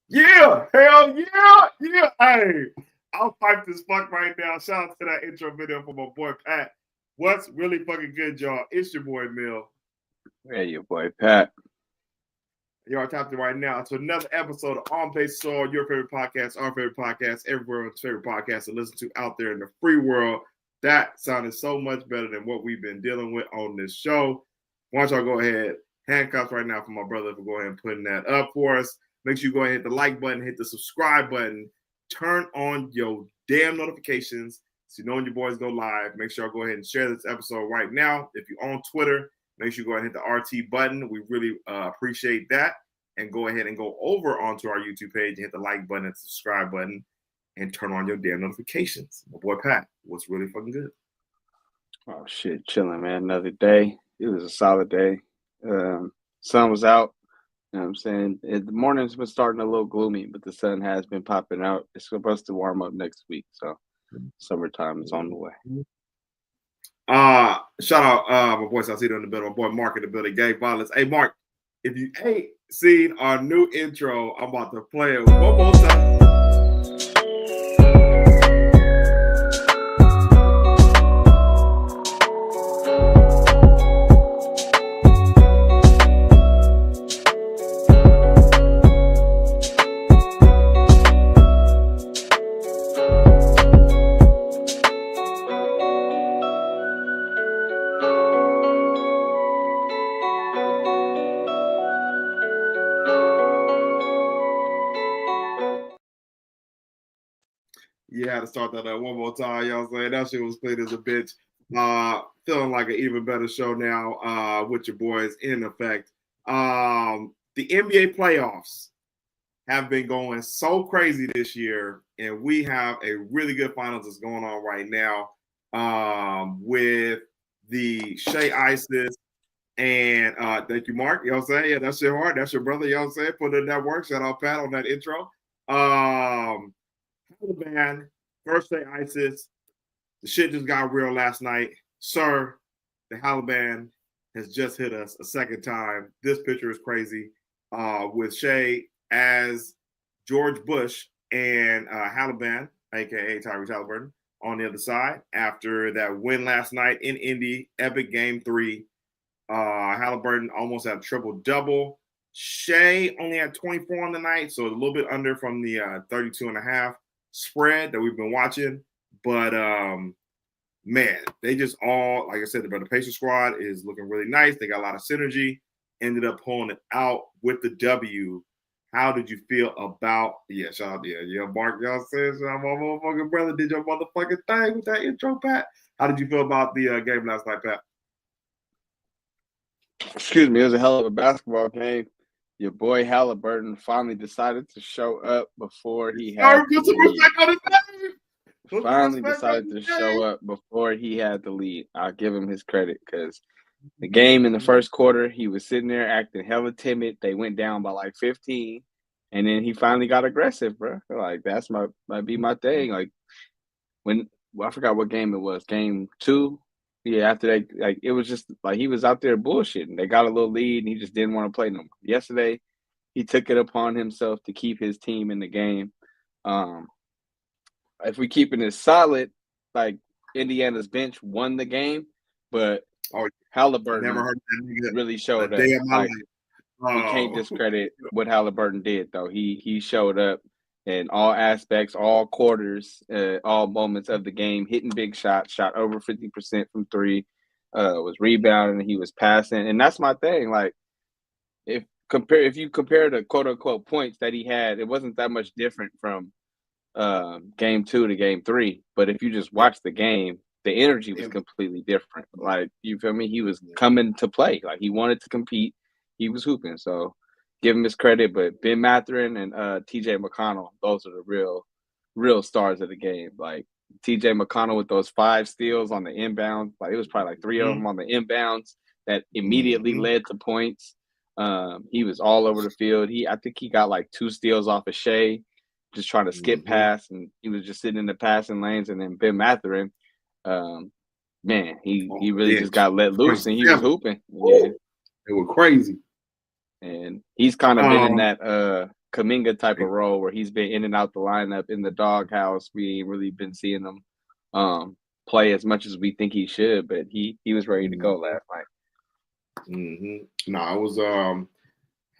Yeah, hell yeah, yeah. Hey, I'll pipe this fuck right now. Shout out to that intro video from my boy Pat. What's really fucking good, y'all? It's your boy Mill. Hey, your boy Pat. Y'all tapped it right now to another episode of On Pace Soul, your favorite podcast, our favorite podcast, everyone's favorite podcast to listen to out there in the free world. That sounded so much better than what we've been dealing with on this show. Why don't y'all go ahead, handcuffs right now for my brother for go ahead and putting that up for us. Make sure you go ahead and hit the like button, hit the subscribe button, turn on your damn notifications so you know when your boys go live. Make sure y'all go ahead and share this episode right now. If you're on Twitter, make sure you go ahead and hit the RT button. We really appreciate that. And go ahead and go over onto our YouTube page and hit the like button and subscribe button and turn on your damn notifications. My boy Pat, what's really fucking good? Oh, shit, chilling, man. Another day. It was a solid day. Sun was out. You know what I'm saying? The morning's been starting a little gloomy, but the sun has been popping out. It's supposed to warm up next week, so summertime is on the way. Shout out my boy Salcedo in the building, my boy Mark in the building, Gay Violence. Hey, Mark, if you ain't seen our new intro, I'm about to play it one more time. You had to start that up one more time, y'all saying that shit was clean as a bitch. Feeling like an even better show now with your boys in effect. The NBA playoffs have been going so crazy this year, and we have a really good finals that's going on right now with the Shea Isis and thank you, Mark. You know what I'm saying? Yeah, that's your heart. That's your brother. You know what I'm saying? Put in that work. Shout out Pat on that intro. Taliban, first day ISIS. The shit just got real last night. Sir, the Taliban has just hit us a second time. This picture is crazy. With Shea as George Bush and Taliban, aka Tyrese Halliburton, on the other side after that win last night in Indy, epic game 3. Halliburton almost had a triple-double. Shea only had 24 on the night, so a little bit under from the 32.5 spread that we've been watching. But, man, they just all, like I said, the Pacers squad is looking really nice. They got a lot of synergy. Ended up pulling it out with the W. How did you feel about, shout out, Mark, y'all said, my motherfucking brother did your motherfucking thing with that intro, Pat. How did you feel about the game last night, Pat? Excuse me, it was a hell of a basketball game. Your boy Halliburton finally decided to show up before he had Finally decided to show up before he had the lead. I'll give him his credit because the game in the first quarter, he was sitting there acting hella timid. They went down by like 15, and then he finally got aggressive, bro. Like that's might be my thing. Like I forgot what game it was. Game 2. Yeah, after that, like it was just like he was out there bullshitting. They got a little lead, and he just didn't want to play no more. Yesterday, he took it upon himself to keep his team in the game. If we keeping it solid, like Indiana's bench won the game, but Halliburton really showed up. Like, we can't discredit what Halliburton did, though. He showed up in all aspects, all quarters, all moments of the game, hitting big shots, shot over 50% from 3, was rebounding, he was passing, and that's my thing. Like, if you compare the quote unquote points that he had, it wasn't that much different from game 2 to game 3. But if you just watch the game, the energy was completely different. Like, you feel me? He was coming to play. Like, he wanted to compete. He was hooping. So give him his credit. But Ben Mathurin and TJ McConnell, those are the real stars of the game. Like, TJ McConnell with those 5 steals on the inbound. Like, it was probably like 3 of them on the inbounds that immediately led to points. He was all over the field. I think he got like 2 steals off of Shea, just trying to skip pass, and he was just sitting in the passing lanes. And then Ben Mathurin, man, he really just got let loose, and he was hooping. Yeah. They were crazy. And he's kind of been in that Kuminga type of role where he's been in and out the lineup in the doghouse. We ain't really been seeing him play as much as we think he should, but he was ready to go last night. No, it was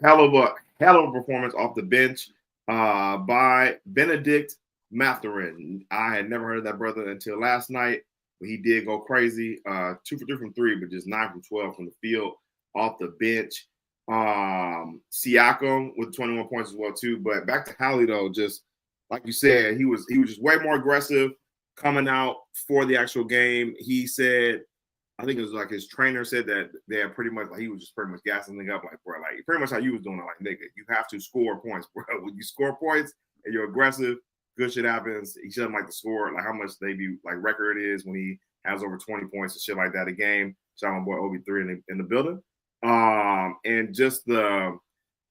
hell of a performance off the bench by Benedict Mathurin. I had never heard of that brother until last night, but he did go crazy. 2 for 3 from 3, but just 9 from 12 from the field off the bench. Siakam with 21 points as well too. But back to Hallie though, just like you said, he was just way more aggressive coming out for the actual game. He said, I think it was like his trainer said that they had pretty much like he was just pretty much gassing the up like, bro, like pretty much how you was doing it, like nigga, you have to score points, bro. When you score points and you're aggressive, good shit happens. He shouldn't like the score, like how much they be like record is when he has over 20 points and shit like that a game. Shout out my boy OB3 in the building. And just the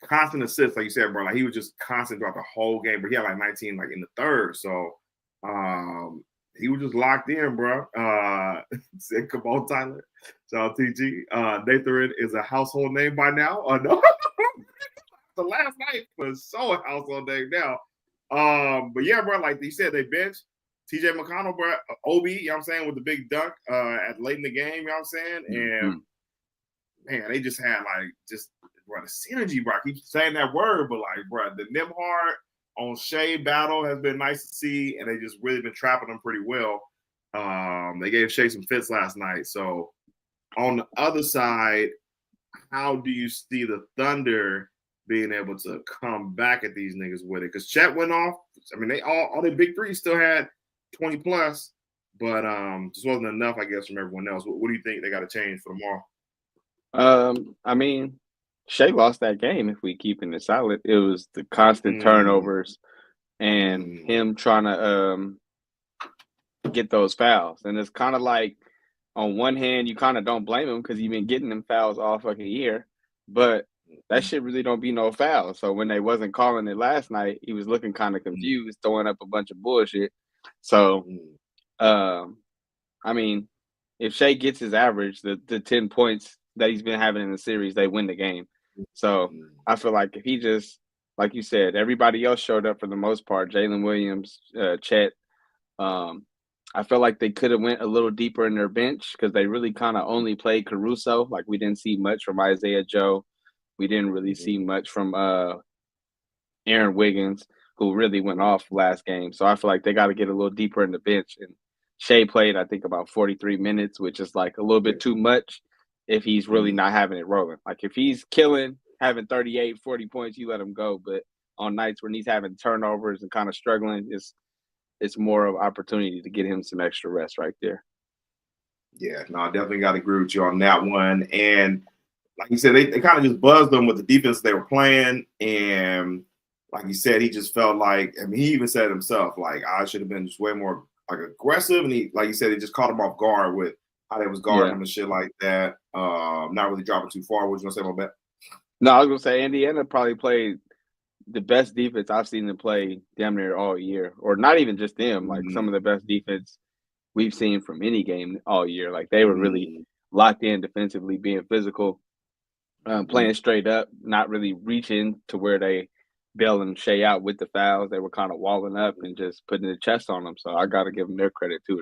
constant assists, like you said, bro, like he was just constant throughout the whole game, but he had like 19 like in the third. So he was just locked in, bro. Said, come on, Tyler. So TG. Nathan is a household name by now. No. The last night was so a household name now. But yeah, bro, like you said, they benched TJ McConnell, bro, Obi, you know what I'm saying, with the big dunk at late in the game, you know what I'm saying? And man, they just had like bro, the synergy, bro. I keep saying that word, but like, bro, the Nembhard on Shea battle has been nice to see, and they just really been trapping them pretty well. They gave Shea some fits last night. So on the other side, how do you see the Thunder being able to come back at these niggas with it? Because Chet went off. I mean, they all their big three still had 20 plus, but just wasn't enough, I guess, from everyone else. What do you think they got to change for tomorrow? I mean, Shea lost that game if we keeping it solid. It was the constant turnovers and him trying to get those fouls. And it's kind of like, on one hand, you kind of don't blame him because he's been getting them fouls all fucking year, but that shit really don't be no foul. So when they wasn't calling it last night, he was looking kind of confused, throwing up a bunch of bullshit. So, I mean, if Shea gets his average, the 10 points that he's been having in the series, they win the game. So I feel like if he just, like you said, everybody else showed up for the most part, Jalen Williams, Chet, I feel like they could have went a little deeper in their bench because they really kind of only played Caruso. Like we didn't see much from Isaiah Joe. We didn't really see much from Aaron Wiggins, who really went off last game. So I feel like they got to get a little deeper in the bench. And Shea played, I think, about 43 minutes, which is like a little bit too much if he's really not having it rolling. Like if he's killing, having 38, 40 points, you let him go. But on nights when he's having turnovers and kind of struggling, it's more of an opportunity to get him some extra rest right there. Yeah, no, I definitely got to agree with you on that one. And like you said, they kind of just buzzed them with the defense they were playing. And like you said, he just felt like, I mean, he even said himself, like, I should have been just way more like aggressive. And he, like you said, it just caught him off guard with how they was guarding him and shit like that. Not really dropping too far. What you gonna say about that? No, I was gonna say Indiana probably played the best defense I've seen them play damn near all year, or not even just them, like some of the best defense we've seen from any game all year. Like they were really locked in defensively, being physical, playing straight up, not really reaching to where they bailing Shea out with the fouls. They were kind of walling up and just putting the chest on them. So I got to give them their credit too.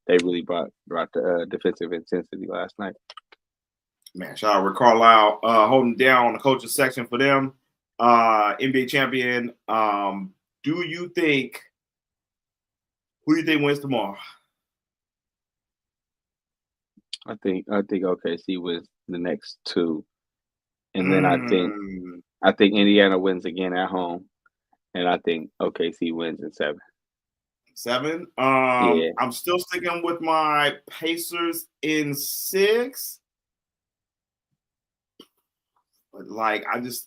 They really brought the defensive intensity last night. Man, shout out Rick Carlisle holding down the coaching section for them. NBA champion. Who do you think wins tomorrow? I think OKC wins the next two, and then I think Indiana wins again at home, and I think OKC wins in 7. 7. I'm still sticking with my Pacers in 6. But like, I just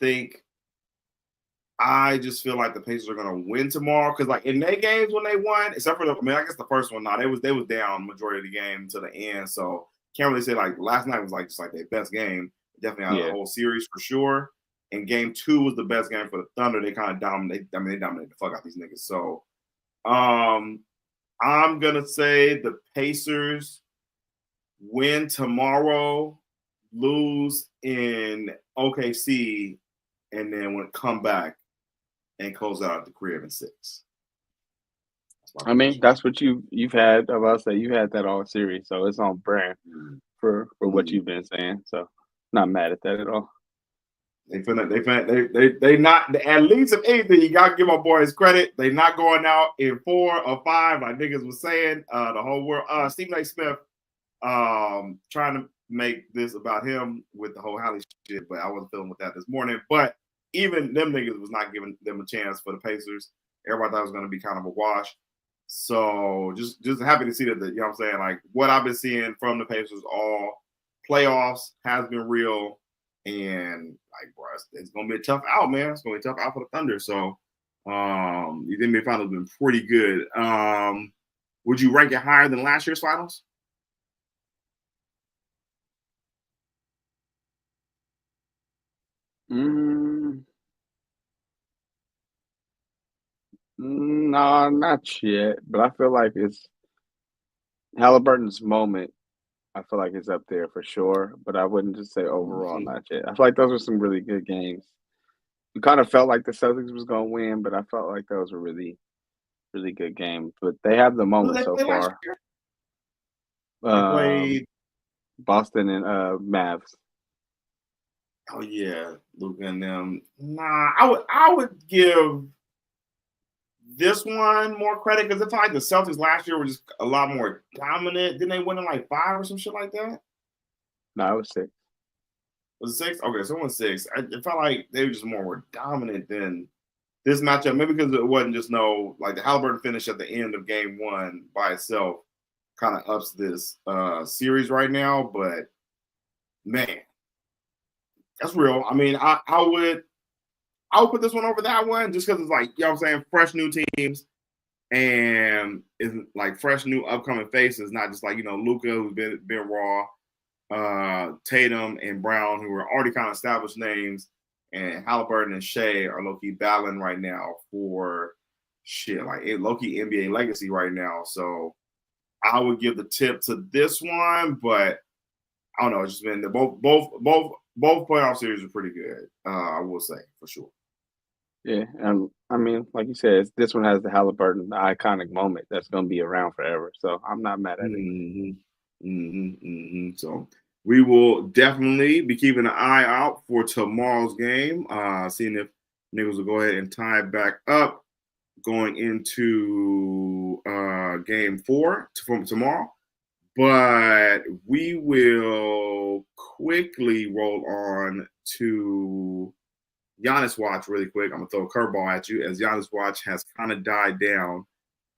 feel like the Pacers are gonna win tomorrow because, like, in their games when they won, except for I guess the first one, they was down majority of the game to the end, so can't really say like last night was like just like their best game. Definitely out of the whole series for sure. And game 2 was the best game for the Thunder. They kind of dominated. I mean, they dominated the fuck out these niggas. So, I'm gonna say the Pacers win tomorrow, lose in OKC, and then when come back and close out the crib in 6. I mean, that's what you've had. About to say you had that all series, so it's on brand for what you've been saying. So, not mad at that at all. They not, at least if anything, you gotta give my boys credit. They not going out in 4 or 5, like niggas was saying. The whole world, Stephen A. Smith, trying to make this about him with the whole Halle shit, but I wasn't feeling with that this morning. But even them niggas was not giving them a chance for the Pacers. Everybody thought it was gonna be kind of a wash. So just happy to see that, you know what I'm saying? Like what I've been seeing from the Pacers all playoffs has been real. And like, bro, it's gonna be a tough out, man. It's gonna be a tough out for the Thunder. So the NBA finals have been pretty good. Would you rank it higher than last year's finals? No, not yet. But I feel like it's Halliburton's moment. I feel like it's up there for sure, but I wouldn't just say overall not yet. I feel like those were some really good games. We kind of felt like the Celtics was going to win, but I felt like those were really, really good games. But they have the moment so far. Played Boston and Mavs. Oh yeah, Luka and them. Nah, I would give this one more credit because I feel like the Celtics last year were just a lot more dominant. Didn't they win in like 5 or some shit like that? No, it was 6. Was it 6? Okay, so it was 6. It felt like they were just more dominant than this matchup. Maybe because it wasn't just like the Halliburton finish at the end of game 1 by itself kind of ups this series right now. But man, that's real. I mean, I would put this one over that one just because it's like, you know what I'm saying, fresh new teams and it's like fresh new upcoming faces, not just like, you know, Luka who's been raw, Tatum and Brown who are already kind of established names, and Halliburton and Shea are low-key battling right now for shit, like low-key NBA legacy right now. So I would give the tip to this one, but I don't know. It's just been both playoff series are pretty good. I will say for sure. Yeah, I mean, like you said, this one has the Halliburton, the iconic moment that's going to be around forever. So I'm not mad at it. So we will definitely be keeping an eye out for tomorrow's game, seeing if niggas will go ahead and tie it back up going into game 4 from tomorrow. But we will quickly roll on to Giannis watch really quick. I'm gonna throw a curveball at you as Giannis watch has kind of died down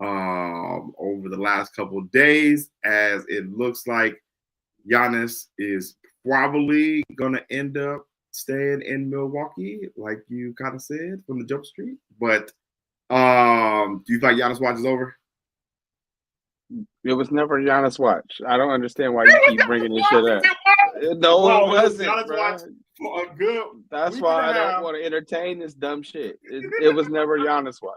over the last couple of days, as it looks like Giannis is probably gonna end up staying in Milwaukee, like you kind of said from the jump street. But do you think Giannis watch is over? It was never Giannis watch. I don't understand why you keep bringing this shit up. No, it wasn't, bro. That's why I don't want to entertain this dumb shit. It was never Giannis watch.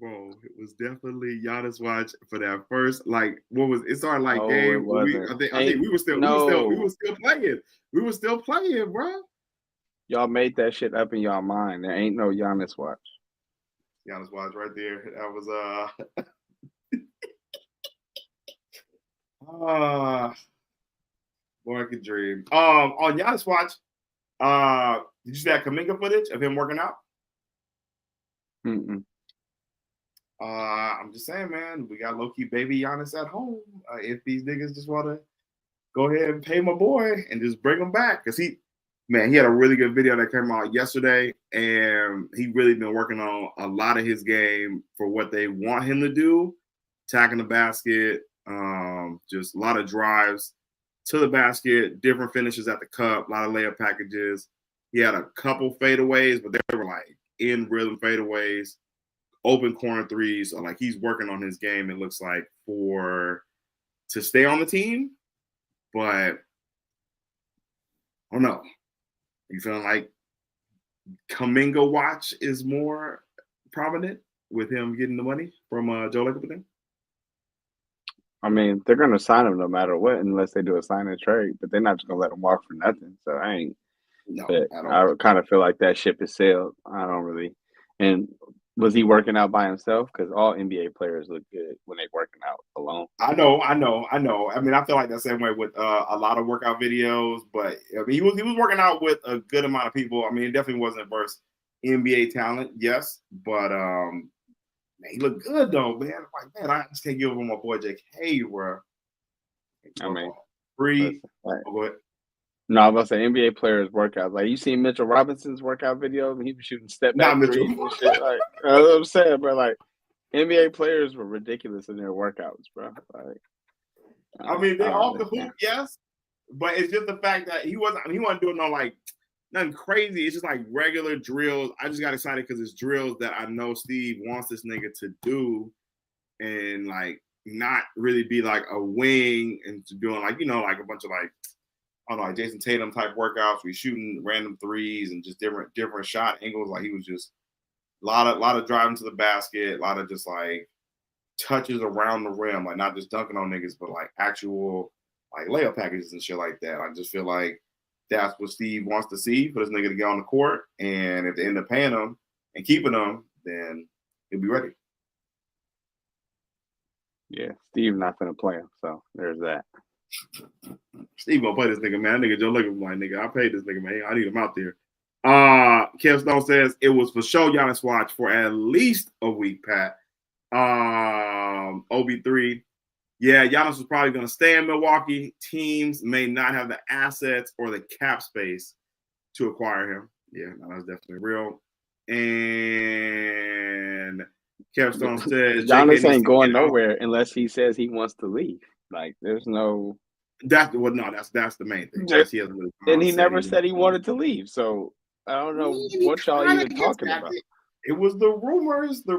Bro, it was definitely Giannis watch for that first. Like, what was it? Started like game. I think we were still playing. We were still playing, bro. Y'all made that shit up in y'all mind. There ain't no Giannis watch. Giannis watch right there. That was boy, I could dream. On Giannis watch, did you see that Kuminga footage of him working out? I'm just saying, man, we got low-key baby Giannis at home. If these niggas just want to go ahead and pay my boy and just bring him back, because he had a really good video that came out yesterday, and he really been working on a lot of his game for what they want him to do, attacking the basket, just a lot of drives to the basket, different finishes at the cup, a lot of layup packages. He had a couple fadeaways, but they were like in rhythm fadeaways, open corner threes. So like he's working on his game, it looks like, to stay on the team. But I don't know. You feeling like Kuminga watch is more prominent with him getting the money from Joe Lacob? I mean, they're going to sign him no matter what, unless they do a sign and trade. But they're not just going to let him walk for nothing. So I ain't No, I kind of feel like that ship is sailed. I don't really. And was he working out by himself? Because all NBA players look good when they're working out alone. I know. I mean, I feel like the same way with a lot of workout videos, but I mean, he was working out with a good amount of people. I mean, it definitely wasn't versus NBA talent, yes, but man, he looked good though, man. Like, man, I just can't give him my boy JK, bro. I mean, free. Go ahead. No, I was about to say NBA players' workouts. Like you seen Mitchell Robinson's workout video when he was shooting step back threes and shit. Like that's what I'm saying, bro. Like NBA players were ridiculous in their workouts, bro. Like, I mean, they all the hoop, yes, but it's just the fact that he wasn't doing no like nothing crazy. It's just like regular drills. I just got excited because it's drills that I know Steve wants this nigga to do, and like not really be like a wing and doing like like a bunch of like. I don't know, like Jason Tatum type workouts. We shooting random threes and just different shot angles. Like he was just a lot of driving to the basket, a lot of just like touches around the rim, like not just dunking on niggas, but like actual like layup packages and shit like that. I just feel like that's what Steve wants to see for this nigga to get on the court. And if they end up paying him and keeping him, then he'll be ready. Yeah, Steve not gonna play him, so there's that. Steve gonna play this nigga, man. That nigga Joe Lacob like, nigga, I paid this nigga, man. I need him out there. Kev Stone says it was for sure Giannis watch for at least a week, Pat. OB3. Yeah, Giannis was probably gonna stay in Milwaukee. Teams may not have the assets or the cap space to acquire him. Yeah, no, that's definitely real. And Kev Stone says Giannis ain't going nowhere unless he says he wants to leave. Like, there's no. That's the main thing. And he never said he wanted to leave. So I don't know what y'all even talking about. It was the rumors in the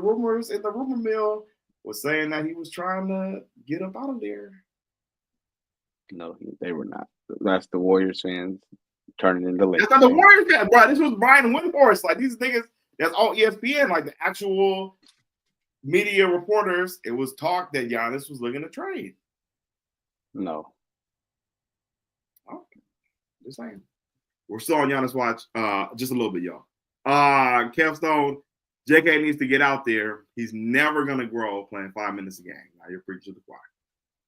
rumor mill was saying that he was trying to get up out of there. No, they were not. That's the Warriors fans turning into Lakers. That's not the Warriors fans, bro. This was Brian Windhorst. Like these niggas, that's all ESPN, like the actual media reporters. It was talk that Giannis was looking to trade. No. Just saying. We're still on Giannis watch, just a little bit, y'all. Kev Stone, JK needs to get out there. He's never gonna grow playing 5 minutes a game. Now you're preaching to the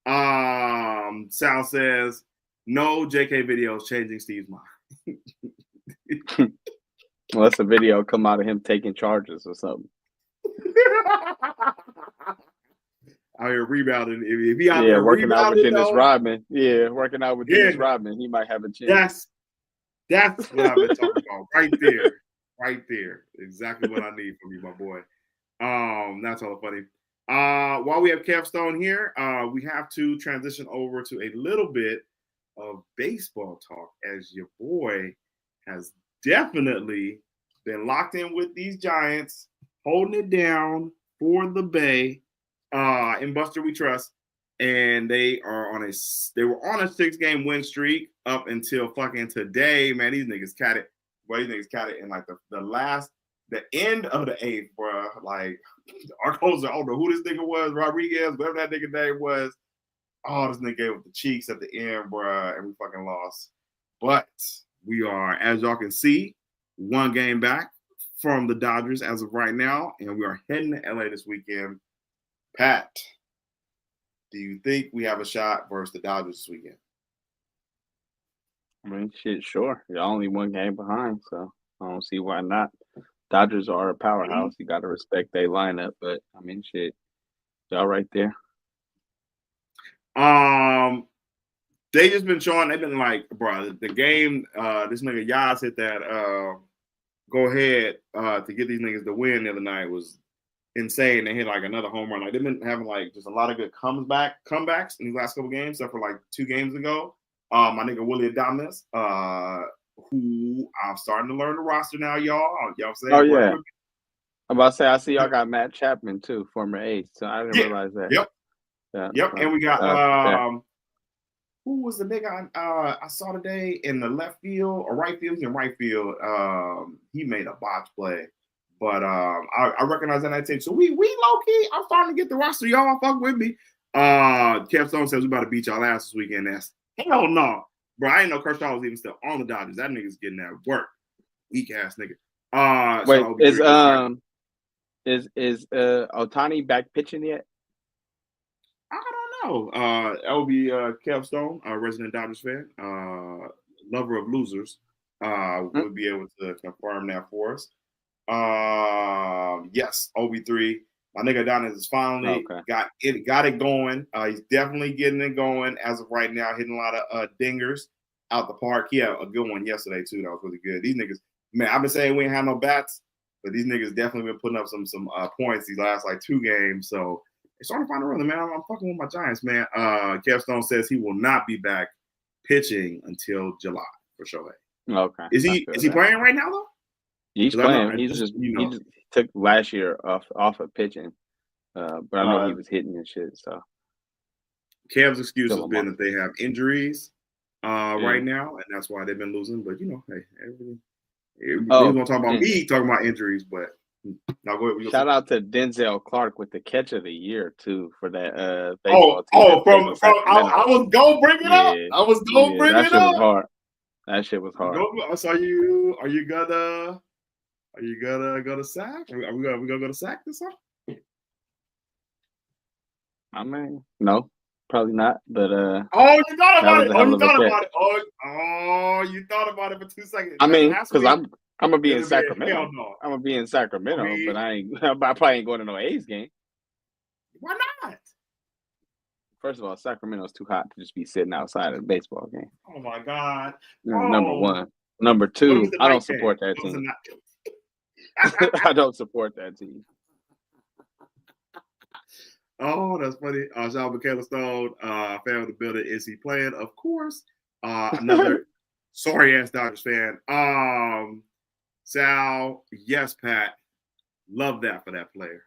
choir. Sal says, no JK videos changing Steve's mind. Unless a video come out of him taking charges or something. Out here rebounding. If he out there working out with Dennis Rodman. Yeah, working out with Dennis Rodman. He might have a chance. That's what I've been talking about. Right there. Right there. Exactly what I need from you, my boy. That's all funny. While we have Kev Stone here, we have to transition over to a little bit of baseball talk, as your boy has definitely been locked in with these Giants, holding it down for the Bay. In Buster We Trust, and they were on a 6-game win streak up until fucking today. Man, these niggas cat it. Well, these niggas cat it in like the end of the 8th, bro. Like our closer, I don't know who this nigga was, Rodriguez, whatever that nigga name was. Oh, this nigga gave with the cheeks at the end, bro, and we fucking lost. But we are, as y'all can see, 1 game back from the Dodgers as of right now, and we are heading to LA this weekend. Pat, do you think we have a shot versus the Dodgers this weekend? I mean, shit, sure. You're only 1 game behind, so I don't see why not. Dodgers are a powerhouse. You got to respect their lineup, but I mean, shit, y'all right there. They just been showing. They've been like, bro, the game. This nigga Yaz hit that go ahead to get these niggas to win the other night was insane. They hit like another home run. Like they've been having like just a lot of good comebacks in these last couple games, except for like 2 games ago. My nigga Willie Adames, who I'm starting to learn the roster now, y'all. Y'all saying? Oh yeah. I'm about to say I see y'all got Matt Chapman too, former ace. So I didn't realize that. Yep. Yep. And we got who was the nigga I saw today in the left field or right field? He's in right field. He made a botch play. But I recognize that team. So we low key. I'm starting to get the roster. Y'all fuck with me. Kev Stone says we about to beat y'all ass this weekend. That's hell no. Bro, I didn't know Kershaw was even still on the Dodgers. That nigga's getting that work. Weak ass nigga. Wait, is Ohtani back pitching yet? I don't know. That would be Kev Stone, a resident Dodgers fan, lover of losers, would be able to confirm that for us. Yes, OB3. My nigga Adonis is finally got it going. He's definitely getting it going as of right now, hitting a lot of dingers out the park. He had a good one yesterday too. That was really good. These niggas, man, I've been saying we ain't have no bats, but these niggas definitely been putting up some points these last like 2 games. So it's starting to find a rhythm, man. I'm fucking with my Giants, man. Kev Stone says he will not be back pitching until July for Shohei. Okay. Is he playing right now though? He's playing. He just took last year off of pitching, but I know he was hitting and shit. So Kev's excuse has been that they have injuries right now, and that's why they've been losing. But hey, everything. We're gonna talk about me talking about injuries, but now go ahead. Shout out to Denzel Clark with the catch of the year too for that baseball team. I was gonna bring it up. I was gonna bring it up. That shit was hard. So are you gonna go to Sac? Are we gonna go to Sac this time? I mean, no, probably not. But you thought about it. You thought about it for 2 seconds. I mean, because I'm gonna be in Sacramento. I'm gonna be in Sacramento, but I probably ain't going to no A's game. Why not? First of all, Sacramento's too hot to just be sitting outside of a baseball game. Oh my God! Number one. Number two, I don't support that team. I don't support that team. Oh, that's funny. Shout out Michaela Stone, fan of the building. Is he playing? Of course. Another sorry ass Dodgers fan. Sal, yes, Pat. Love that for that player.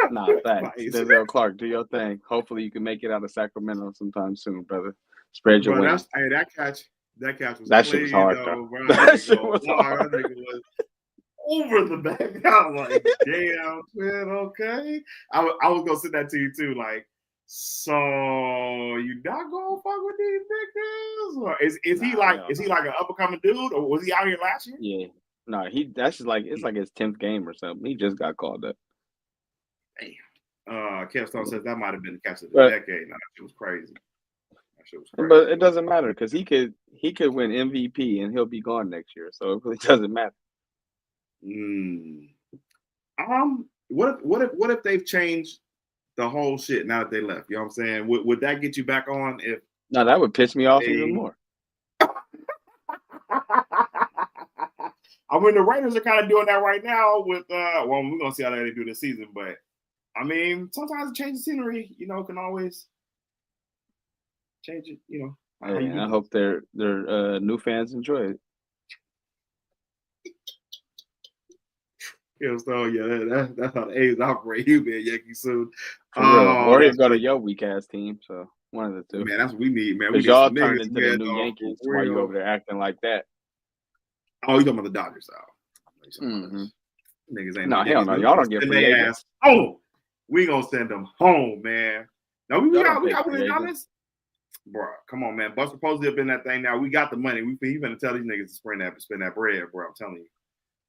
Nah, thanks. Denzel Clark, do your thing. Hopefully you can make it out of Sacramento sometime soon, brother. Spread your wings. That catch was that shit was hard, though. That shit was hard. That nigga was over the back. I was like, damn, man, okay. I was gonna send that to you too. Like, so you not gonna fuck with these niggas? Or is he like an up and coming dude, or was he out here last year? Yeah. No, it's like his 10th game or something. He just got called up. Damn. Kev Stone says that might have been the catch of the decade. No, that shit was crazy. But it doesn't matter because he could win MVP and he'll be gone next year. So it really doesn't matter. What if they've changed the whole shit now that they left? You know what I'm saying? Would that get you back on? No, that would piss me off even more. I mean, the Raiders are kind of doing that right now with we're gonna see how they do this season, but I mean, sometimes a change of scenery, can always change it, I hope their new fans enjoy it. That's how the A's operate. He'll be a Yankee soon. Or he'll go to your weak ass team. So one of the two. Man, that's what we need, man. Because y'all turned into the new Yankees while you over there acting like that. Oh, you talking about the Dodgers out? Mm-hmm. Niggas ain't hell no. Y'all don't get free agents. Oh, we gonna send them home, man. No, we got one of Giannis. Bro, come on, man. Buster Posey up in that thing now. We got the money. We gonna tell these niggas to spend that bread, bro. I'm telling you,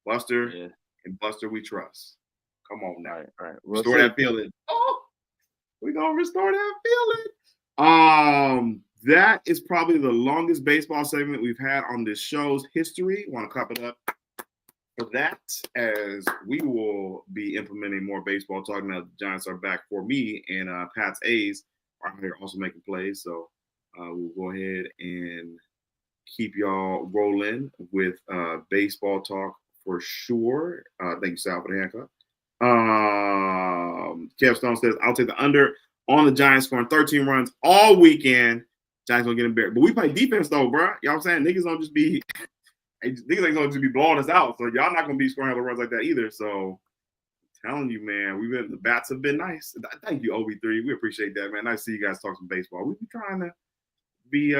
Buster and Buster, we trust. Come on now. All right. Restore that feeling. Oh, we gonna restore that feeling. That is probably the longest baseball segment we've had on this show's history. Want to clap it up for that, as we will be implementing more baseball talk now. The Giants are back for me, and Pat's A's are here also making plays. So we'll go ahead and keep y'all rolling with baseball talk for sure. Thank you, Sal, for the handcuff. Kev Stone says, I'll take the under on the Giants scoring 13 runs all weekend. Giants gonna get embarrassed. But we play defense though, bro. You know what I'm saying? Niggas ain't gonna just be blowing us out. So y'all not gonna be scoring other runs like that either. So I'm telling you, man, the bats have been nice. Thank you, OB3. We appreciate that, man. Nice to see you guys talk some baseball. We be trying to be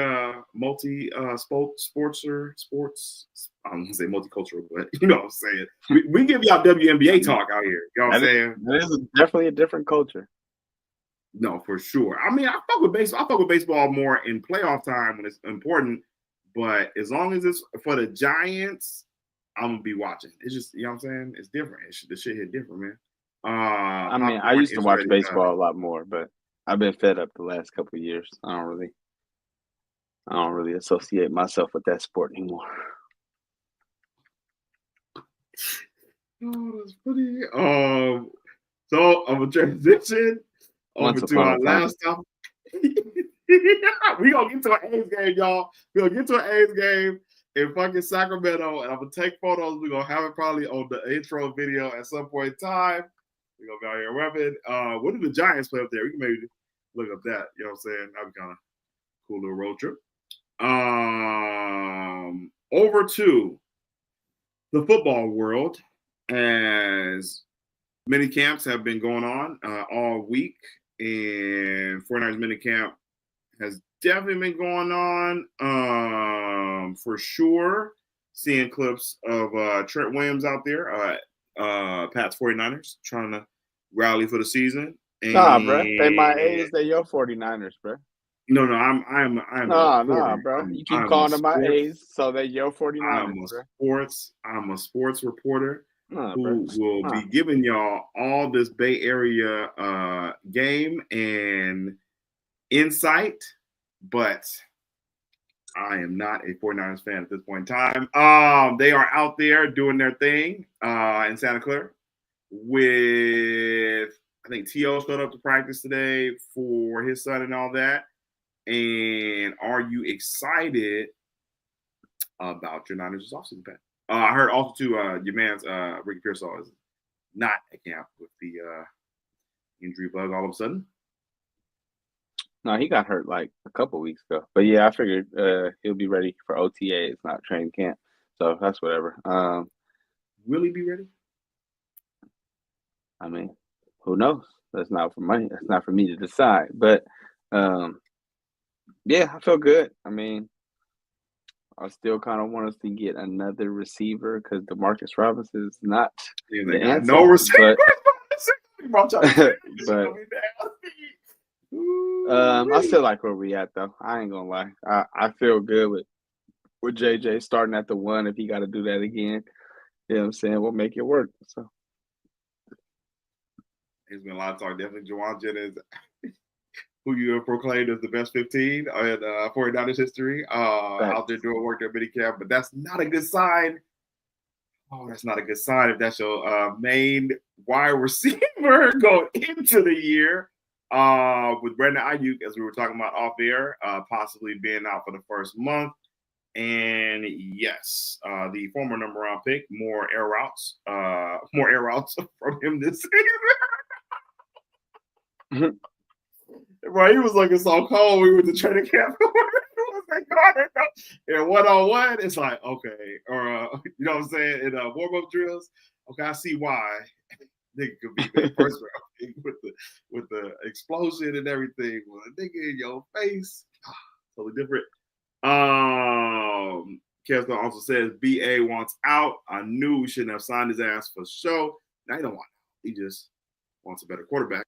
multi sports. I'm gonna say multicultural, but you know what I'm saying. We give y'all WNBA talk out here. You know what I'm saying? It is definitely a different culture. No, for sure. I mean, I fuck with baseball. I fuck with baseball more in playoff time when it's important. But as long as it's for the Giants, I'm gonna be watching. It's just, you know what I'm saying? It's different. The shit hit different, man. I mean, I used to watch baseball a lot more, but I've been fed up the last couple of years. I don't really associate myself with that sport anymore. Oh, that's funny. So I'm gonna transition over to our last topic. We gonna get to an A's game, y'all. We gonna get to an A's game in fucking Sacramento, and I'm gonna take photos. We're gonna have it probably on the intro video at some point in time. We're gonna be out here rapping. What did the Giants play up there? We can maybe look up that. You know what I'm saying? That'd be kind of cool little road trip. Over to the football world, as mini camps have been going on all week, and 49ers mini camp has definitely been going on for sure. Seeing clips of Trent Williams out there, Pat's 49ers, trying to rally for the season. Nah, bro. They my A's, they your 49ers, bro. No, I'm bro. You keep calling them my A's, so they your 49ers. I'm a sports reporter who will be giving y'all all this Bay Area game and insight, but I am not a 49ers fan at this point in time. They are out there doing their thing in Santa Clara with, I think T.O. showed up to practice today for his son and all that. And are you excited about your Niners offseason, Pat? I heard also too, your man's Ricky Pearsall is not at camp with the injury bug all of a sudden. No, he got hurt like a couple weeks ago. But yeah, I figured he'll be ready for OTA. It's not training camp, so that's whatever. Will he be ready? I mean, who knows? That's not for money. That's not for me to decide. But yeah, I feel good. I mean, I still kind of want us to get another receiver because DeMarcus Robinson is not the answer. No receiver. But I still like where we at though. I ain't gonna lie. I feel good with JJ starting at the 1. If he got to do that again, you know what I'm saying, we'll make it work. So there's been a lot of talk. Definitely, Juwan Jennings, who you have proclaimed as the best 15 in 49ers history, out there doing work at minicamp, but that's not a good sign. Oh, that's not a good sign if that's your main wide receiver going into the year. With Brandon Ayuk, as we were talking about off air, possibly being out for the first month. And yes, the former number round pick, more air routes from him this season. Right, he was looking so cold. We went to training camp. And one-on-one, it's like, okay. Or, you know what I'm saying? In warm-up drills, okay, I see why. Nigga could be the first round with the explosion and everything. Well, a nigga in your face, totally different. Kevin also says BA wants out. I knew we shouldn't have signed his ass for show. Now he don't want out. He just wants a better quarterback.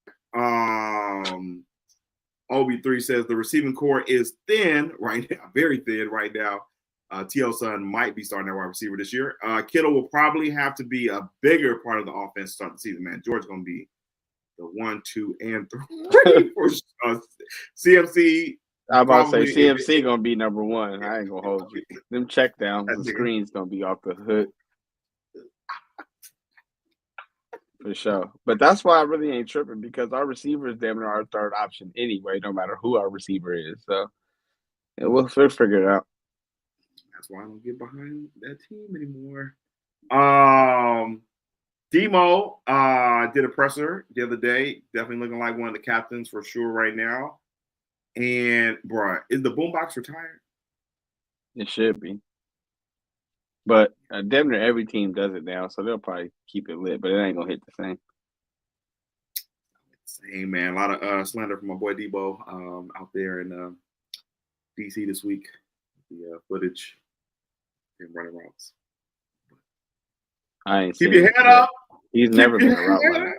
OB3 says the receiving core is thin right now, very thin right now. T.O. Son might be starting at wide receiver this year. Kittle will probably have to be a bigger part of the offense to start the season, man. George's going to be the 1, 2, and 3 for CMC. I'm about to say CMC going to be number 1. I ain't going to hold you. Them check downs, the screen's going to be off the hood. For sure. But that's why I really ain't tripping, because our receiver is damn near our third option anyway, no matter who our receiver is. So yeah, we'll figure it out. That's why I don't get behind that team anymore. Demo did a presser the other day. Definitely looking like one of the captains for sure right now. And, bruh, is the boombox retired? It should be. But damn near every team does it now, so they'll probably keep it lit, but it ain't going to hit the same. Same, man. A lot of slander from my boy Debo out there in D.C. this week. The footage and running routes. I ain't keep your head up. He's never been a route runner.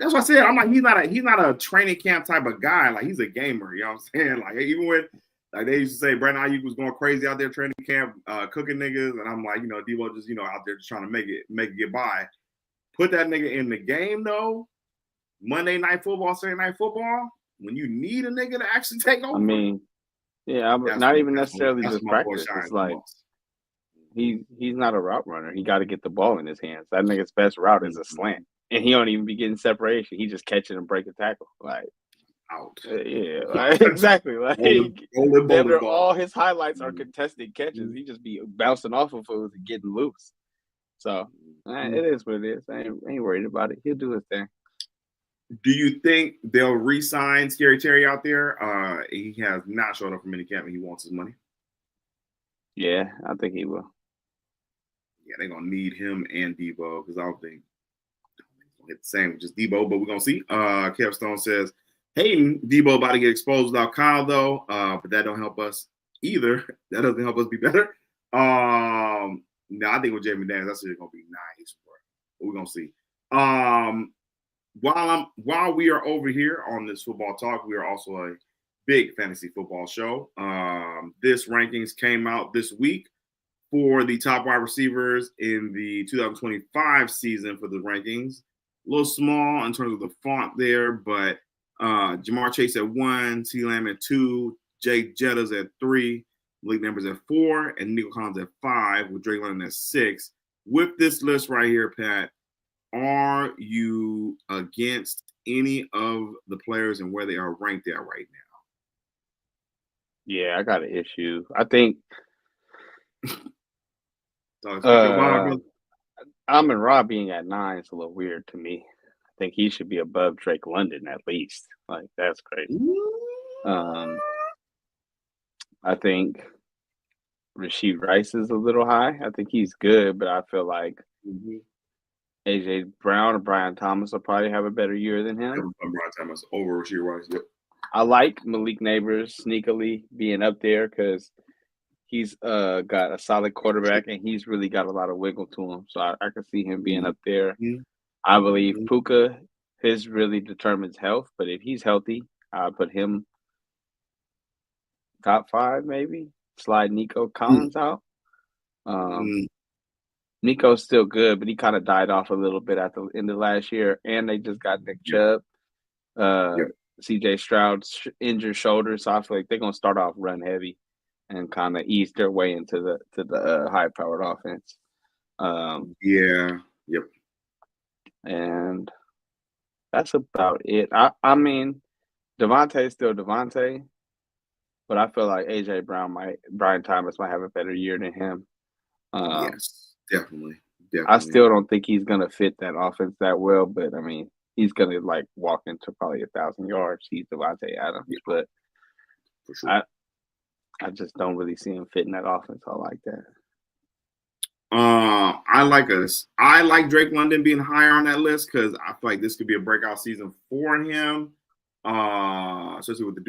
That's what I said. I'm like, he's not a training camp type of guy. Like, he's a gamer. You know what I'm saying? Like, even when Like they used to say, Brandon Ayuk was going crazy out there training camp, cooking niggas, and I'm like, Debo just out there just trying to make it get by. Put that nigga in the game though. Monday Night Football, Saturday Night Football. When you need a nigga to actually take over. I mean, yeah, not even necessarily just practice. It's like he's not a route runner. He got to get the ball in his hands. That nigga's best route is a slant, and he don't even be getting separation. He just catching and break a tackle. Like out. Yeah, like, exactly. Like all his highlights are contested catches. He just be bouncing off of fools and getting loose. So it is what it is. I ain't worried about it. He'll do his thing. Do you think they'll re-sign Scary Terry out there? He has not shown up for minicamp and he wants his money. Yeah, I think he will. Yeah, they're gonna need him and Debo because I don't think he'll hit the same, just Debo, but we're gonna see. Kev Stone says, "Hey, Debo about to get exposed without Kyle though, but that don't help us either. That doesn't help us be better." No, I think with Jamie Daniels, that's just gonna be nice, but we're gonna see. While we are over here on this football talk, we are also a big fantasy football show. This rankings came out this week for the top wide receivers in the 2025 season for the rankings. A little small in terms of the font there, but Jamar Chase at 1, CeeDee Lamb at 2, Jake Jettas at 3, Malik Nabers at 4, and Nico Collins at 5, with Drake London at 6. With this list right here, Pat, are you against any of the players and where they are ranked at right now? Yeah, I got an issue. I think Amon-Ra being at 9 is a little weird to me. I think he should be above Drake London at least. Like, that's crazy. I think Rashid Rice is a little high. I think he's good, but I feel like AJ Brown or Brian Thomas will probably have a better year than him. Brian Thomas over Rashid Rice. Yep. I like Malik Nabers sneakily being up there because he's got a solid quarterback and he's really got a lot of wiggle to him. So I can see him being up there. I believe Puka, his really determines health, but if he's healthy, I'll put him top 5 maybe. Slide Nico Collins out. Nico's still good, but he kind of died off a little bit at the end of last year. And they just got Nick Chubb, CJ Stroud's injured shoulder. So I feel like they're going to start off run heavy and kind of ease their way into the high-powered offense. Yep. And that's about it. I mean, Devontae's still Devontae, but I feel like Brian Thomas might have a better year than him. Yes. Definitely. I still don't think he's gonna fit that offense that well, but I mean, he's gonna like walk into probably 1,000 yards. He's Devontae Adams, but for sure. I just don't really see him fitting that offense all like that. I like Drake London being higher on that list because I feel like this could be a breakout season for him, especially with the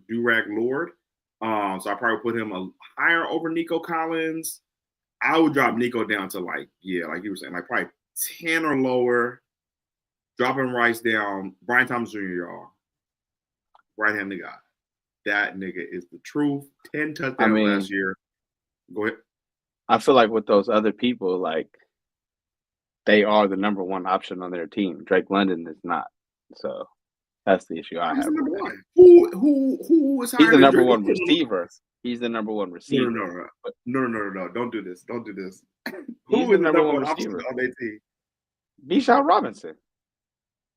Durag Lord. So I probably put him higher over Nico Collins. I would drop Nico down to like you were saying, like probably 10 or lower. Dropping Rice down. Brian Thomas Jr., y'all. Right-handed guy. That nigga is the truth. 10 touchdowns last year. Go ahead. I feel like with those other people, like they are the number one option on their team. Drake London is not. So that's the issue I have. Who is higher? He's the number one receiver. He's the number one receiver. No. Don't do this. Who is the number one receiver on their team? Bijan Robinson.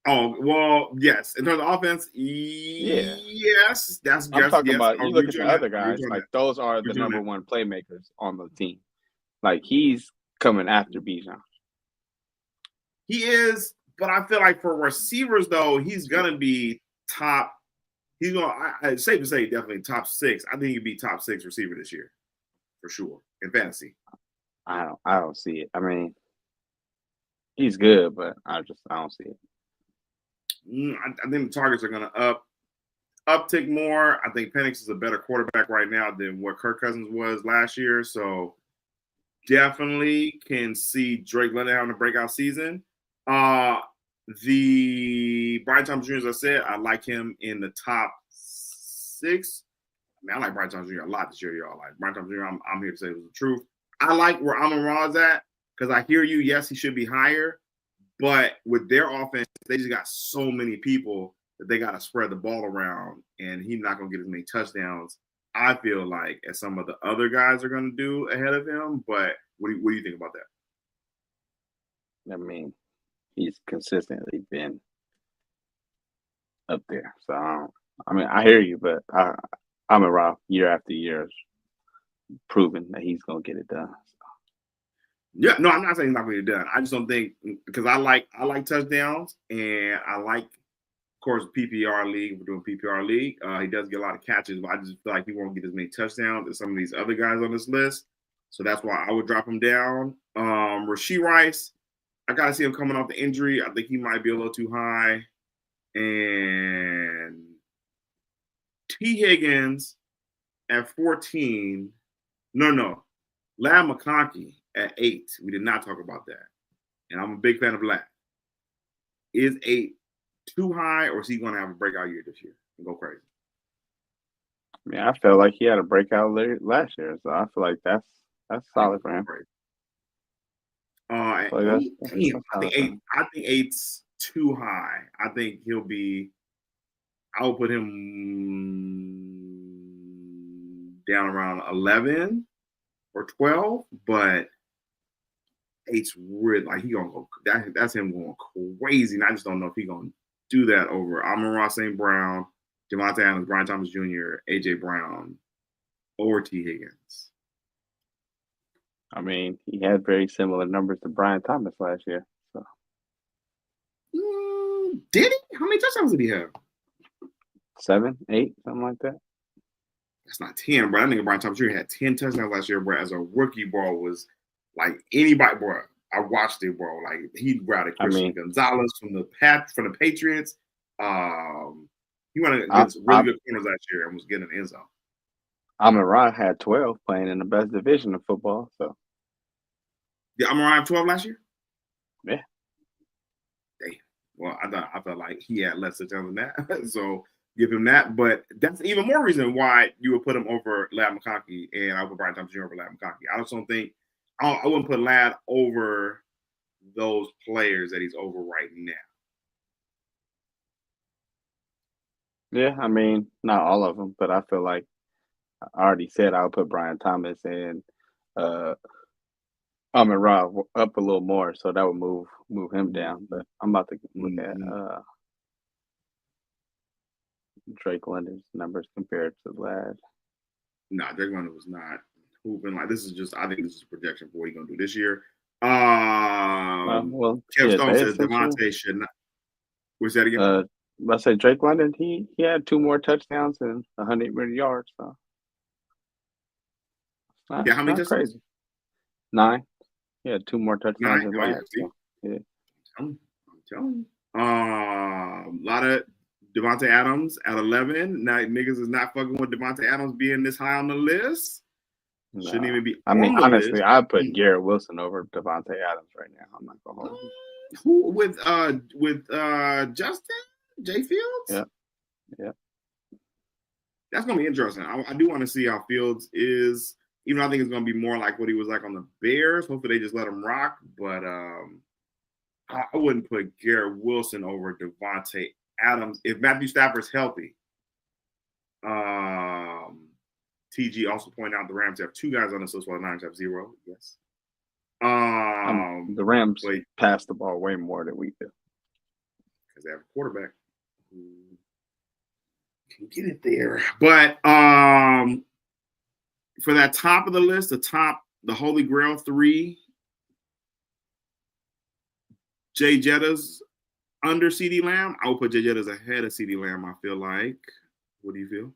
Oh, well, yes. In terms of offense, yes. I'm talking about, you look at the other guys, like those are the number one playmakers on the team. Like he's coming after Bijan. He is, but I feel like for receivers, though, he's going to be top. He's going to, it's safe to say, definitely top 6. I think he'd be top 6 receiver this year, for sure, in fantasy. I don't see it. I mean, he's good, but I don't see it. I think the targets are going to uptick more. I think Penix is a better quarterback right now than what Kirk Cousins was last year. So definitely can see Drake London having a breakout season. The Brian Thomas Jr., as I said, I like him in the top 6. I like Brian Thomas Jr. a lot this year, y'all. Like Brian Thomas Jr., I'm here to say it was the truth. I like where Amon-Ra's at because I hear you. Yes, he should be higher, but with their offense, they just got so many people that they got to spread the ball around, and he's not going to get as many touchdowns, I feel like, as some of the other guys are going to do ahead of him. But what do you think about that? I mean, he's consistently been up there. So, I hear you, but Amon-Ra year after year proven that he's going to get it done. So. Yeah, no, I'm not saying he's not going to get it done. I just don't think because I like touchdowns and I like, of course, PPR league. We're doing PPR league. He does get a lot of catches, but I just feel like he won't get as many touchdowns as some of these other guys on this list. So that's why I would drop him down. Rashee Rice, I got to see him coming off the injury. I think he might be a little too high. And T. Higgins at 14. No. Ladd McConkey at 8. We did not talk about that. And I'm a big fan of Ladd. Is 8 too high, or is he going to have a breakout year this year and go crazy? I mean, I felt like he had a breakout last year, so I feel like that's solid for him. I think 8's too high. I think he'll be. I will put him down around 11 or 12, but 8's really like he gonna go. That's him going crazy, and I just don't know if he gonna do that over Amon-Ra St. Brown, Davante Adams, Brian Thomas Jr., AJ Brown, or T. Higgins. I mean, he had very similar numbers to Brian Thomas last year. So. Did he? How many touchdowns did he have? 7, 8, something like that. That's not 10, bro. I think Brian Thomas Jr. had 10 touchdowns last year, bro. As a rookie, bro, was like anybody, bro. I watched it, bro. Like he routed Christian Gonzalez from the Patriots. He went against really good corners last year and was getting an end zone. Amon-Ra had 12 playing in the best division of football. So, did Amon-Ra have 12 last year? Yeah. Damn. Well, I felt like he had less touchdowns than that, so give him that. But that's even more reason why you would put him over Ladd McConkey, and I would put Brian Thomas Jr. over Ladd McConkey. I just don't think I wouldn't put Ladd over those players that he's over right now. Yeah, I mean, not all of them, but I feel like I already said I would put Brian Thomas and Amon-Ra up a little more, so that would move him down. But I'm about to look at Drake London's numbers compared to Ladd. Nah, Drake London was not hooping like this. I think this is a projection for what he's gonna do this year. Kev Stone says Devontae should not. What's that again? I say Drake London. He had 2 more touchdowns and 100 yards. So yeah, how many touchdowns? Crazy. 9. He had 2 more touchdowns than Ladd. Yeah. I'm telling you. A lot of Davante Adams at 11. Now niggas is not fucking with Davante Adams being this high on the list. No. Shouldn't even be. I mean, honestly, I'd put Garrett Wilson over Davante Adams right now. I'm not gonna hold you. Who with Justin J. Fields? Yeah. That's gonna be interesting. I do want to see how Fields is. Even though I think it's gonna be more like what he was like on the Bears. Hopefully, they just let him rock. But I wouldn't put Garrett Wilson over Davante Adams if Matthew Stafford's healthy. TG also pointed out the Rams have 2 guys on this list while the Niners have 0. Yes. The Rams pass the ball way more than we do because they have a quarterback who can get it there. But for that top of the list, the Holy Grail 3, Jay Jettas under CeeDee Lamb. I would put Jay Jettas ahead of CeeDee Lamb, I feel like. What do you feel?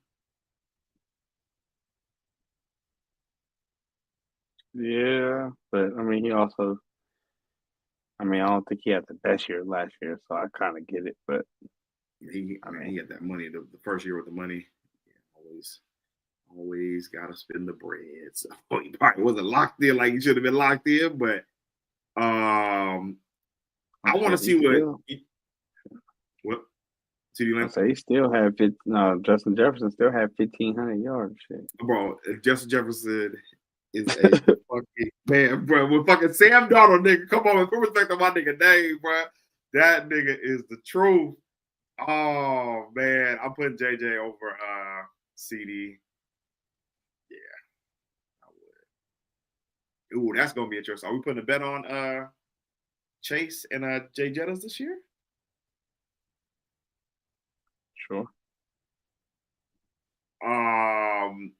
Yeah, but I mean, I don't think he had the best year last year, so I kind of get it. But he had that money the first year with the money. Yeah, always got to spend the bread. So he probably wasn't locked in like he should have been locked in. But I want to see what. CeeDee Lamb. So he still had Justin Jefferson still had 1,500 yards. Shit. Bro, Justin Jefferson is a fucking man, bro. With fucking Sam Darnold, nigga. Come on, put respect on my nigga name, bro. That nigga is the truth. Oh man, I'm putting JJ over CD. Yeah, I would. Ooh, that's gonna be interesting. Are we putting a bet on Chase and Jay Jettas this year? Sure.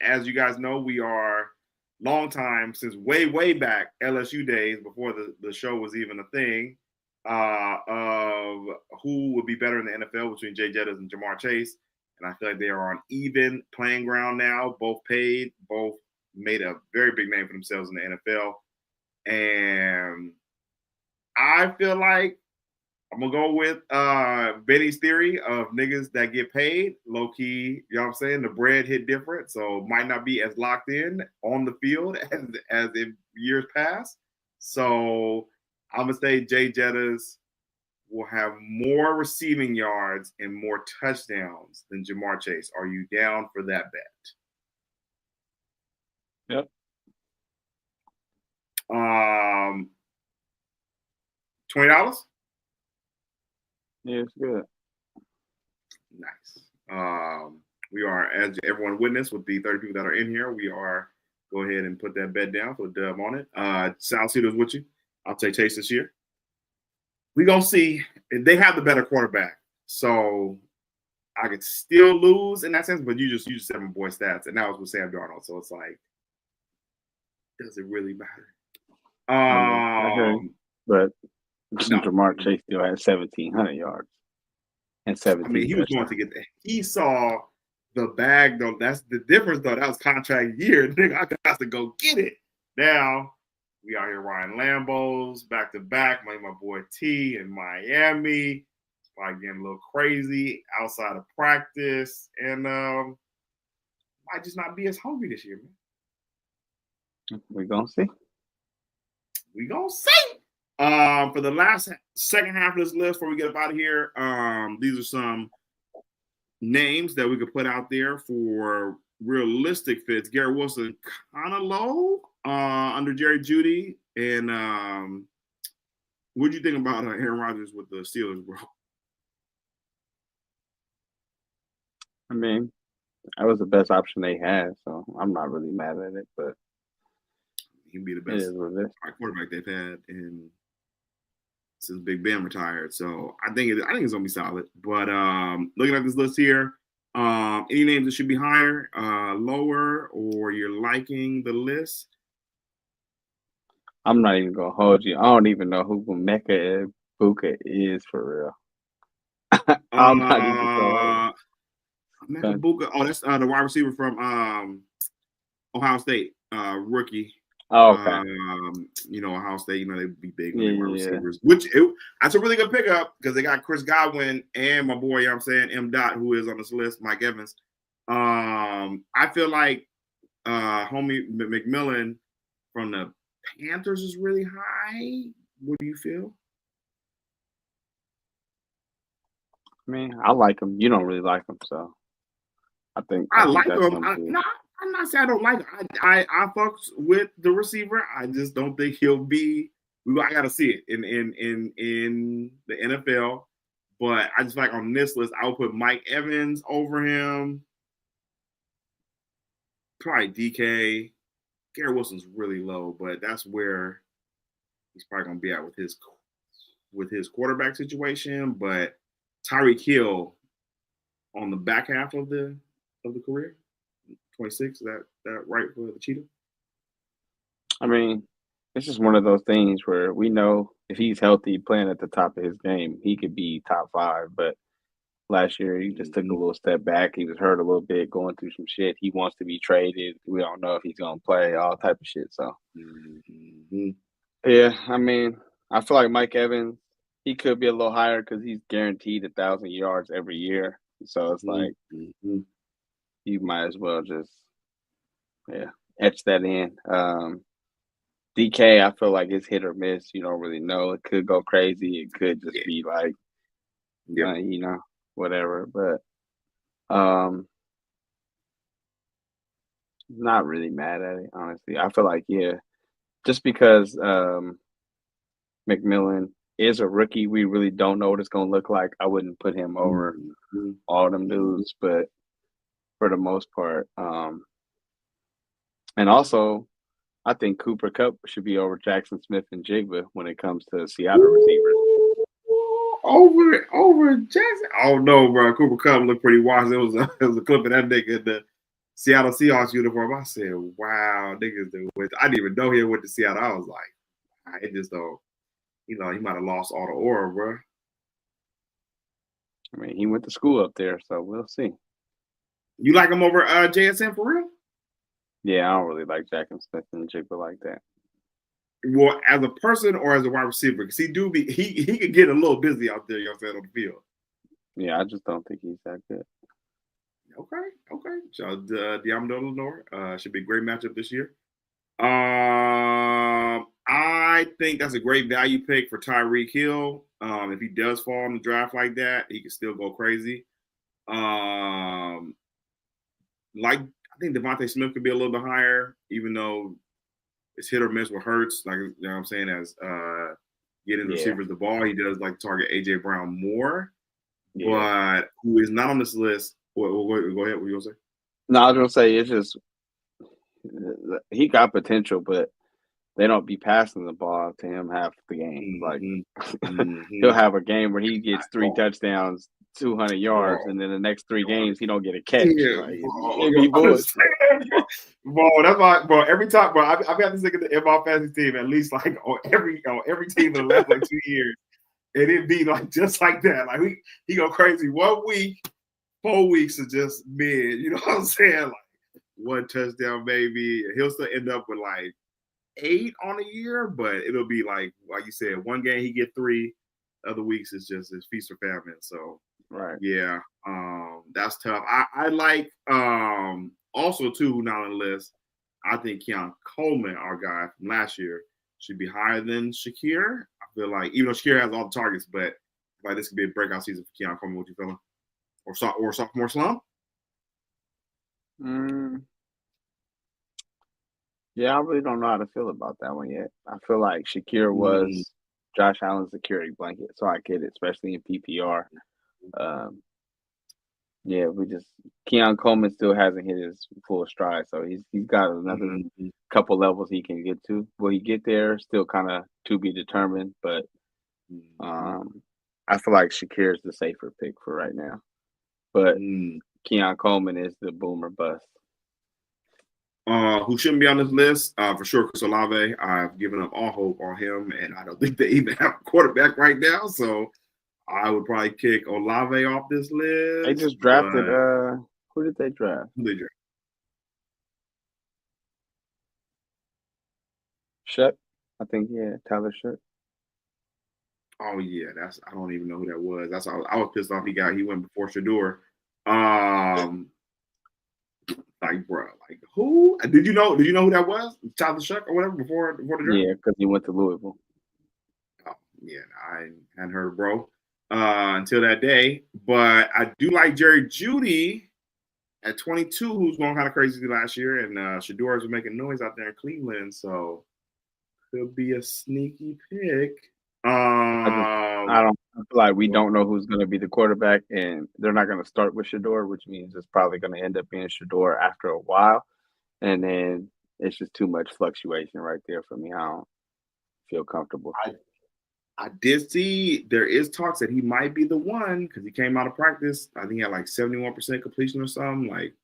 As you guys know, we are long time since way back LSU days before the show was even a thing. Of who would be better in the NFL between Jay Jettas and Ja'Marr Chase. And I feel like they are on even playing ground now, both paid, both made a very big name for themselves in the NFL. And I feel like I'm going to go with Benny's theory of niggas that get paid, low-key, you know what I'm saying? The bread hit different, so might not be as locked in on the field as in years past. So I'm going to say Jay Jettas will have more receiving yards and more touchdowns than Ja'Marr Chase. Are you down for that bet? Yep. $20? Yeah, it's good. Nice. We are, as everyone witnessed with the 30 people that are in here, we are go ahead and put that bet down for the dub on it. South Cedars with you. I'll take Chase this year. We're going to see. They have the better quarterback. So I could still lose in that sense, but you just said my boy stats, and that was with Sam Darnold. So it's like, does it really matter? But no. Ja'Marr Chase still had 1,700 yards and 17. I mean, he was going to get that. He saw the bag, though. That's the difference, though. That was contract year. Nigga, I got to go get it. Now, we out here riding Lambos back to back. My boy T in Miami. It's probably getting a little crazy outside of practice. And might just not be as hungry this year, man. We're going to see. We're going to see. For the second half of this list, before we get up out of here, these are some names that we could put out there for realistic fits. Garrett Wilson, kind of low under Jerry Jeudy. And what do you think about Aaron Rodgers with the Steelers, bro? I mean, that was the best option they had, so I'm not really mad at it. But he'd be the best quarterback they've had since Big Ben retired. So I think it's gonna be solid. But looking at this list here, any names that should be higher, lower, or you're liking the list? I'm not even gonna hold you. I don't even know who Emeka Egbuka is for real. I'm not even gonna Emeka Egbuka. Oh, that's the wide receiver from Ohio State, rookie. Oh, okay. Ohio State, they be big on their wide receivers. That's a really good pickup because they got Chris Godwin and my boy, you know what I'm saying, M. Dot, who is on this list, Mike Evans. I feel like homie McMillan from the Panthers is really high. What do you feel? I mean, I like him. You don't really like him, so I think like him. I'm not saying I don't like him. I fucks with the receiver. I just don't think he'll be. I got to see it in the NFL. But I just feel like on this list, I would put Mike Evans over him. Probably DK. Garrett Wilson's really low, but that's where he's probably going to be at with his quarterback situation. But Tyreek Hill on the back half of the career. 26, is that right for the Cheetah? I mean, it's just one of those things where we know if he's healthy, playing at the top of his game, he could be top 5. But last year, he just took a little step back. He was hurt a little bit, going through some shit. He wants to be traded. We don't know if he's going to play, all type of shit. So, yeah, I mean, I feel like Mike Evans, he could be a little higher because he's guaranteed 1,000 yards every year. So it's like you might as well just, etch that in. DK, I feel like it's hit or miss. You don't really know. It could go crazy. It could just be like, whatever. But not really mad at it, honestly. I feel like just because McMillan is a rookie, we really don't know what it's gonna look like. I wouldn't put him over all them dudes, but for the most part, and also I think Cooper Kupp should be over Jackson Smith and Jigba when it comes to Seattle receivers. Over Jackson? Oh no, bro. Cooper Kupp looked pretty washed. It was a clip of that nigga in the Seattle Seahawks uniform. I said, "Wow, niggas do." I didn't even know he went to Seattle. I was like, "I just don't." He might have lost all the aura, bro. I mean, he went to school up there, so we'll see. You like him over JSN for real? Yeah, I don't really like Jackson Smith and Jigba like that. Well, as a person or as a wide receiver, because he could get a little busy out there, on the field. Yeah, I just don't think he's that good. Okay. So Diamond Lenore should be a great matchup this year. I think that's a great value pick for Tyreek Hill. If he does fall in the draft like that, he can still go crazy. I think Devontae Smith could be a little bit higher, even though it's hit or miss with Hurts. Like, you know what I'm saying, as getting receivers the ball, he does like target AJ Brown more. Yeah. But who is not on this list? Go ahead. What were you gonna say? No, I was gonna say it's just he got potential, but they don't be passing the ball to him half the game. Like he'll have a game where he gets 3 touchdowns, 200 yards, and then the next 3 games he don't get a catch. Yeah, like, bro, that's why, bro. Every time, bro, I've got this nigga in my fantasy team at least like on every team in the last like 2 years, and it'd be like just like that. Like he go crazy 1 week, 4 weeks of just mid. You know what I'm saying? Like 1 touchdown, maybe. He'll still end up with like 8 on a year, but it'll be like you said, 1 game he get 3, other weeks it's just his feast or famine. So right, yeah, that's tough. I like also too, not on the list. I think Keon Coleman, our guy from last year, should be higher than Shakir. I feel like even though Shakir has all the targets, but like this could be a breakout season for Keon Coleman. What you feeling? Or sophomore slump? Yeah, I really don't know how to feel about that one yet. I feel like Shakir was Josh Allen's security blanket, so I get it, especially in PPR. Yeah, Keon Coleman still hasn't hit his full stride, so he's got another couple levels he can get to. Will he get there? Still kind of to be determined, but I feel like Shakir is the safer pick for right now. But Keon Coleman is the boomer bust. Who shouldn't be on this list for sure? Chris Olave. I've given up all hope on him, and I don't think they even have a quarterback right now. So I would probably kick Olave off this list. They just drafted. Who did they draft? Who they draft? Shough. I think Tyler Shough. Oh yeah, I don't even know who that was. I was pissed off. He went before Shedeur. Like, bro, like who? Did you know who that was? Tyler Shough or whatever before the draft? Yeah, because he went to Louisville. Oh yeah, I hadn't heard, bro, until that day. But I do like Jerry Jeudy at 22, who's going kind of crazy last year, and Shedeur was making noise out there in Cleveland, so could be a sneaky pick. I feel like we don't know who's going to be the quarterback, and they're not going to start with Shedeur, which means it's probably going to end up being Shedeur after a while, and then it's just too much fluctuation right there for me. I don't feel comfortable. I did see there is talks that he might be the one because he came out of practice. I think he had like 71% completion or something. Like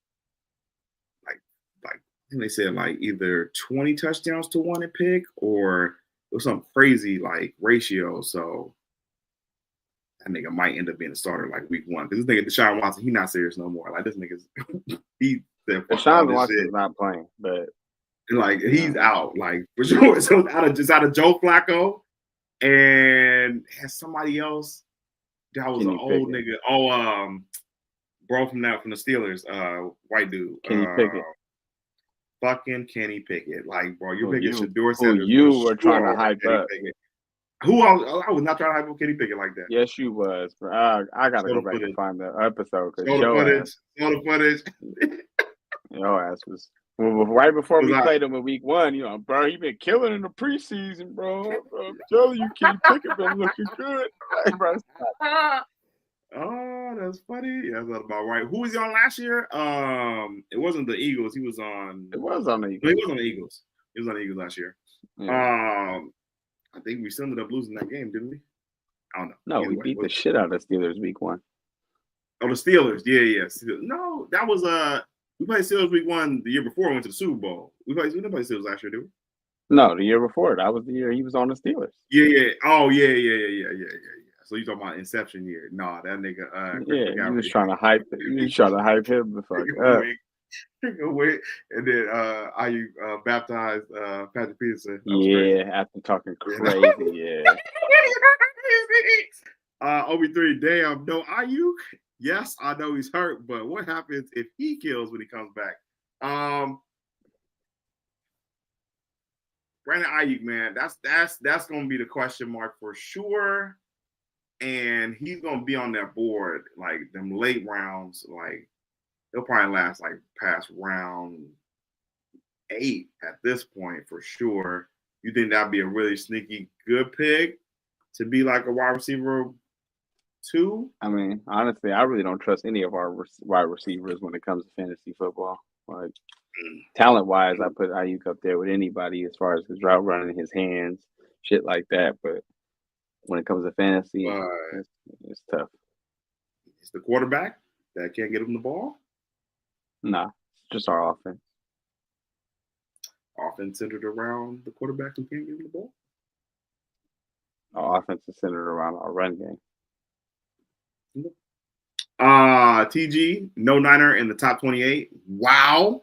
I think they said like either 20 touchdowns to 1 a pick or it was some crazy like ratio. So that nigga might end up being a starter like week 1. Because this nigga Deshaun Watson, he's not serious no more. Like this nigga's Deshaun Watson's not playing, but like he's out. Like for sure. So it's out of Joe Flacco and has somebody else that was an old nigga. Oh, bro from the Steelers, white dude. Kenny Pickett. Fucking Kenny Pickett. Like, bro, you're picking Shedeur. Who you were trying to hype up. Who I was not trying to hype up Kenny Pickett like that. Yes, you was. Bro. I gotta go back and find the episode because show the footage. Your ass was right before we played him in week 1. You know, bro, he been killing in the preseason, bro. I'm telling you, Kenny Pickett been looking good. Oh, that's funny. Yeah, that's about right. Who was he on last year? It wasn't the Eagles. He was on. It was on the Eagles. No, he was on the Eagles. He was on the Eagles last year. Yeah. I think we still ended up losing that game, didn't we? I don't know. No, we beat the shit out of the Steelers week 1. Oh, the Steelers. Yeah. No, that was we played Steelers week 1 the year before we went to the Super Bowl. We didn't play Steelers last year, did we? No, the year before. That was the year he was on the Steelers. Yeah. Oh, yeah. So you talking about Inception year? Nah, that nigga. He was trying to hype. He was trying to hype him the fuck up. Wait, and then IU baptized Patrick Peterson. Yeah, after talking crazy. Yeah. OB3, damn, no IU. Yes, I know he's hurt, but what happens if he kills when he comes back? Brandon Ayuk, man, that's gonna be the question mark for sure. And he's gonna be on that board, like them late rounds, like he'll probably last like past round 8 at this point for sure. You think that'd be a really sneaky good pick to be like a wide receiver 2? I mean, honestly, I really don't trust any of our wide receivers when it comes to fantasy football. Like talent-wise, I put Ayuk up there with anybody as far as his route running, his hands, shit like that. But when it comes to fantasy, it's tough. It's the quarterback that can't get him the ball? Nah, it's just our offense. Offense centered around the quarterback who can't get him the ball? Our offense is centered around our run game. TG, no Niner in the top 28. Wow.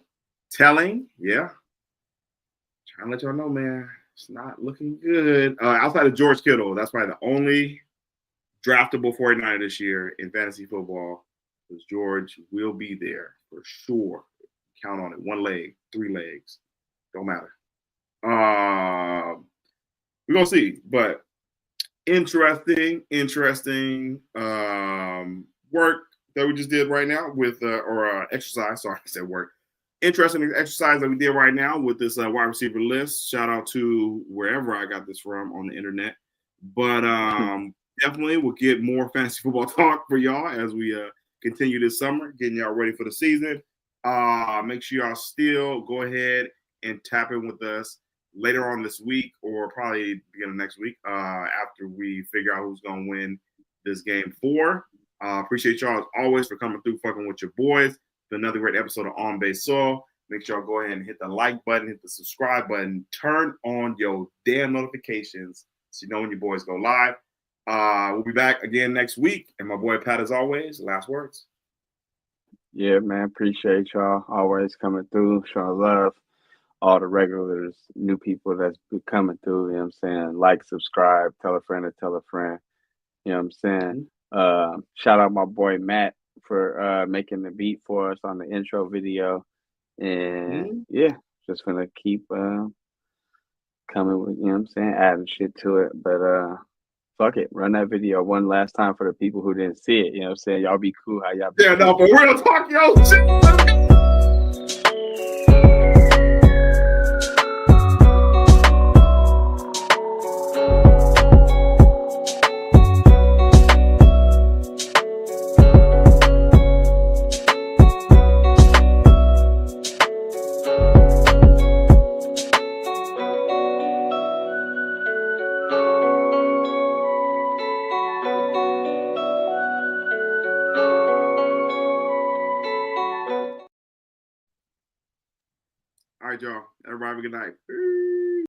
Telling. Yeah. Trying to let y'all know, man. It's not looking good. Outside of George Kittle, that's probably the only draftable 49er this year in fantasy football. Because George will be there for sure. Count on it. 1 leg, 3 legs. Don't matter. We're going to see. But interesting work that we just did right now with exercise. Sorry, I said work. Interesting exercise that we did right now with this wide receiver list. Shout out to wherever I got this from on the internet. But definitely we'll get more fantasy football talk for y'all as we continue this summer, getting y'all ready for the season. Make sure y'all still go ahead and tap in with us later on this week or probably beginning of next week after we figure out who's going to win this game 4. Appreciate y'all as always for coming through fucking with your boys. Another great episode of On Base Soul. Make sure y'all go ahead and hit the like button, hit the subscribe button, turn on your damn notifications so you know when your boys go live. We'll be back again next week. And my boy Pat, as always, last words. Yeah, man. Appreciate y'all always coming through, showing love. All the regulars, new people that's been coming through, you know what I'm saying? Like, subscribe, tell a friend to tell a friend. You know what I'm saying? Shout out my boy Matt for making the beat for us on the intro video. And yeah, just gonna keep coming with, you know what I'm saying, adding shit to it. But fuck it, run that video one last time for the people who didn't see it. You know what I'm saying? Y'all be cool how y'all be. Yeah, no, but real talk, yo. All right, y'all. Everybody have a good night.